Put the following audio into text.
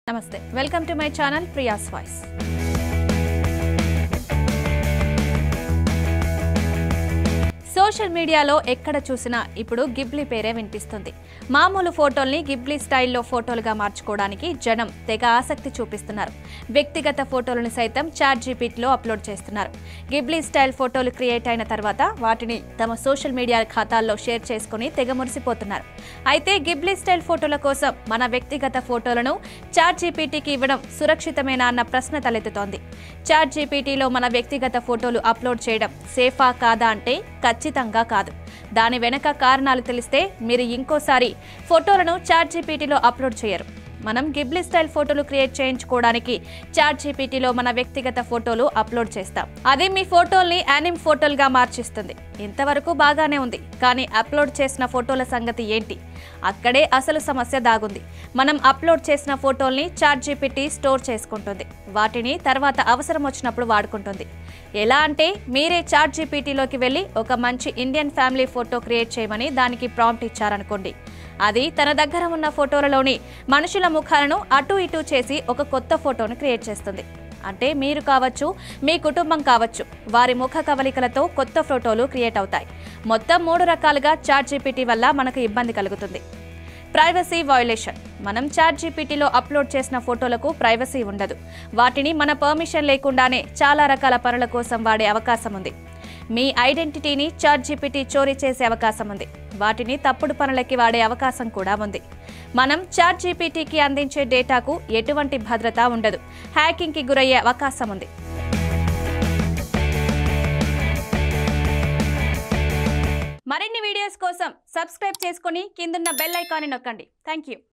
Namaste. Welcome to my channel Priya's Voice. Social మీడియాలో ఎక్కడ చూసినా ఇప్పుడు గిబ్లీ పేరే వినిపిస్తుంది. మామూలు ఫోటోల్ని గిబ్లీ స్టైల్లో ఫోటోలుగా మార్చుకోవడానికి జనం తెగ ఆసక్తి చూపిస్తున్నారు. వ్యక్తిగత ఫోటోలను సైతం చాట్‌జీపీటీలో అప్లోడ్ చేస్తున్నారు. గిబ్లీ స్టైల్ ఫోటోలు క్రియేట్ అయిన తర్వాత వాటిని తమ సోషల్ మీడియా ఖాతాల్లో షేర్ చేసుకుని తెగ మురిసిపోతున్నారు. అయితే గిబ్లీ స్టైల్ ఫోటోల కోసం మన వ్యక్తిగత ఫోటోలను చాట్‌జీపీటీకి ఇవ్వడం సురక్షితమేనా అన్న ప్రశ్న తలెత్తుతోంది. చాట్‌జీపీటీలో మన వ్యక్తిగత ఫోటోలు అప్లోడ్ చేయడం సేఫా కాదా అంటే ఖచ్చితంగా కాదు. దాని వెనక కారణాలు తెలిస్తే మీరు ఇంకోసారి ఫోటోలను చాట్‌జీపీటీలో అప్లోడ్ చేయరు. మనం గిబ్లీ స్టైల్ ఫోటోలు క్రియేట్ చేయించుకోవడానికి చాట్‌జీపీటీలో మన వ్యక్తిగత ఫోటోలు అప్లోడ్ చేస్తాం. అది మీ ఫోటోల్ని యానిమ్ ఫోటోలుగా మార్చిస్తుంది. ఇంతవరకు బాగానే ఉంది, కానీ అప్లోడ్ చేసిన ఫోటోల సంగతి ఏంటి? అక్కడే అసలు సమస్య దాగుంది. మనం అప్లోడ్ చేసిన ఫోటోల్ని చాట్‌జీపీటీ స్టోర్ చేసుకుంటుంది. వాటిని తర్వాత అవసరం వచ్చినప్పుడు వాడుకుంటుంది. ఎలా అంటే మీరే చాట్‌జీపీటీలోకి వెళ్ళి ఒక మంచి ఇండియన్ ఫ్యామిలీ ఫోటో క్రియేట్ చేయమని దానికి ప్రాంప్ట్ ఇచ్చారనుకోండి. అది తన దగ్గర ఉన్న ఫోటోలలోని మనుషుల ముఖాలను అటు ఇటు చేసి ఒక కొత్త ఫోటోను క్రియేట్ చేస్తుంది. అంటే మీరు కావచ్చు, మీ కుటుంబం కావచ్చు, వారి ముఖ కవలికలతో కొత్త ఫోటోలు క్రియేట్ అవుతాయి. మొత్తం 3 రకాలుగా చాట్‌జీపీటీ వల్ల మనకు ఇబ్బంది కలుగుతుంది. Privacy violation. మనం చాట్‌జీపీటీలో అప్లోడ్ చేసిన ఫోటోలకు ప్రైవసీ ఉండదు. వాటిని మన పర్మిషన్ లేకుండానే చాలా రకాల పనుల కోసం వాడే అవకాశం ఉంది. మీ ఐడెంటిటీని చాట్‌జీపీటీ చోరీ చేసే అవకాశం ఉంది. వాటిని తప్పుడు పనులకి వాడే అవకాశం కూడా ఉంది. మనం చాట్‌జీపీటీకి అందించే డేటాకు ఎటువంటి భద్రత ఉండదు. హ్యాకింగ్కి గురయ్యే అవకాశం ఉంది. మరిన్ని వీడియోస్ కోసం సబ్స్క్రైబ్ చేసుకొని కిందున్న బెల్ ఐకాన్ని నొక్కండి. Thank you.